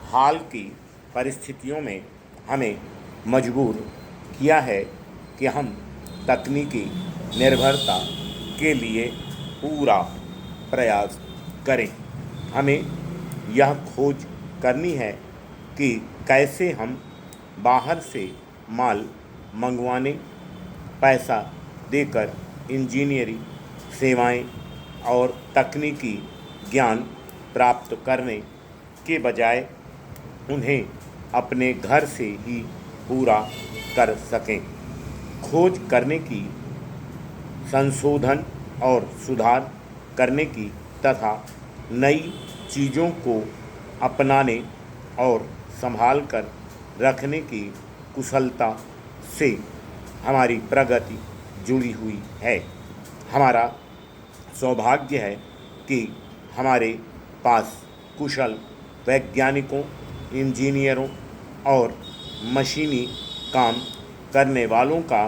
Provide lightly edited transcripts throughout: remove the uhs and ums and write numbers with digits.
हाल की परिस्थितियों में हमें मजबूर किया है कि हम तकनीकी निर्भरता के लिए पूरा प्रयास करें। हमें यह खोज करनी है कि कैसे हम बाहर से माल मंगवाने, पैसा देकर इंजीनियरिंग सेवाएं और तकनीकी ज्ञान प्राप्त करने के बजाय उन्हें अपने घर से ही पूरा कर सकें। खोज करने की, संशोधन और सुधार करने की तथा नई चीज़ों को अपनाने और संभाल कर रखने की कुशलता से हमारी प्रगति जुड़ी हुई है। हमारा सौभाग्य है कि हमारे पास कुशल वैज्ञानिकों, इंजीनियरों और मशीनी काम करने वालों का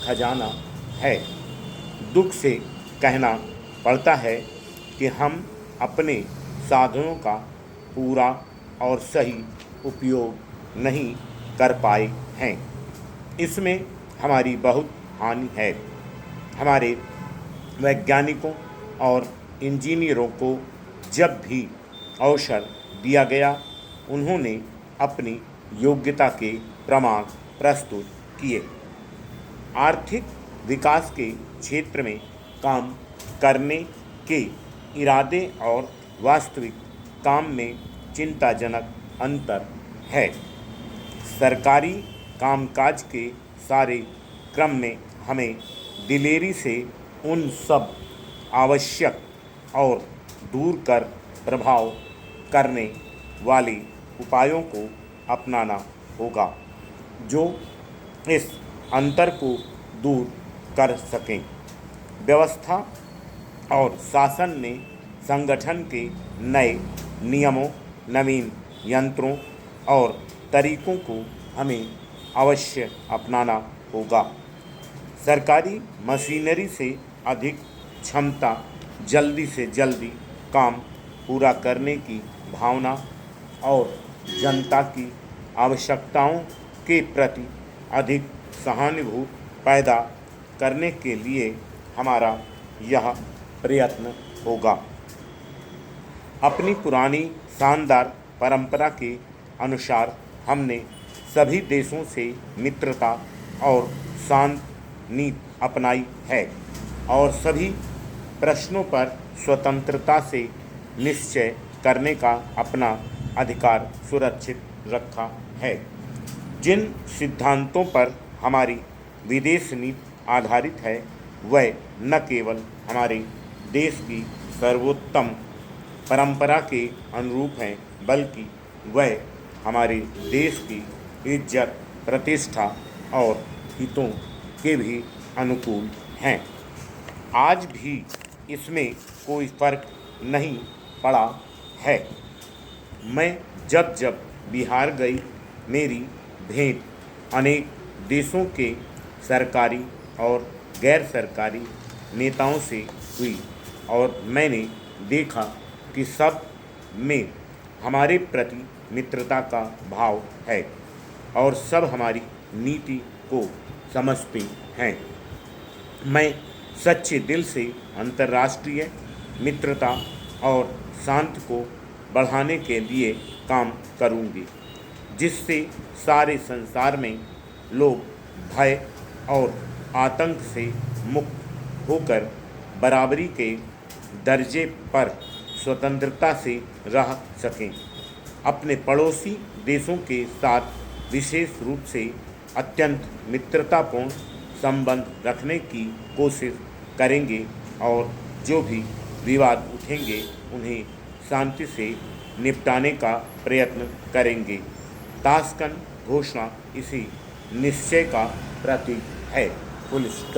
खजाना है। दुख से कहना पड़ता है कि हम अपने साधनों का पूरा और सही उपयोग नहीं कर पाए हैं। इसमें हमारी बहुत हानि है। हमारे वैज्ञानिकों और इंजीनियरों को जब भी अवसर दिया गया, उन्होंने अपनी योग्यता के प्रमाण प्रस्तुत किए। आर्थिक विकास के क्षेत्र में काम करने के इरादे और वास्तविक काम में चिंताजनक अंतर है। सरकारी कामकाज के सारे क्रम में हमें दिलेरी से उन सब आवश्यक और दूर कर प्रभाव करने वाले उपायों को अपनाना होगा जो इस अंतर को दूर कर सकें। व्यवस्था और शासन ने संगठन के नए नियमों, नवीन यंत्रों और तरीकों को हमें अवश्य अपनाना होगा। सरकारी मशीनरी से अधिक क्षमता, जल्दी से जल्दी काम पूरा करने की भावना और जनता की आवश्यकताओं के प्रति अधिक सहानुभूति पैदा करने के लिए हमारा यह प्रयत्न होगा। अपनी पुरानी शानदार परंपरा के अनुसार हमने सभी देशों से मित्रता और शांत नीति अपनाई है और सभी प्रश्नों पर स्वतंत्रता से निश्चय करने का अपना अधिकार सुरक्षित रखा है। जिन सिद्धांतों पर हमारी विदेश नीति आधारित है, वह न केवल हमारे देश की सर्वोत्तम परंपरा के अनुरूप हैं, बल्कि वह हमारे देश की इज्जत, प्रतिष्ठा और हितों के भी अनुकूल हैं। आज भी इसमें कोई फर्क नहीं पड़ा है। मैं जब जब बिहार गई, मेरी भेंट अनेक देशों के सरकारी और गैर सरकारी नेताओं से हुई और मैंने देखा कि सब में हमारे प्रति मित्रता का भाव है और सब हमारी नीति को समझते हैं। मैं सच्चे दिल से अंतर्राष्ट्रीय मित्रता और शांति को बढ़ाने के लिए काम करूंगी, जिससे सारे संसार में लोग भय और आतंक से मुक्त होकर बराबरी के दर्जे पर स्वतंत्रता से रह सकें। अपने पड़ोसी देशों के साथ विशेष रूप से अत्यंत मित्रतापूर्ण संबंध रखने की कोशिश करेंगे और जो भी विवाद उठेंगे उन्हें शांति से निपटाने का प्रयत्न करेंगे। ताशकंद घोषणा इसी निश्चय का प्रतीक है। Full stop.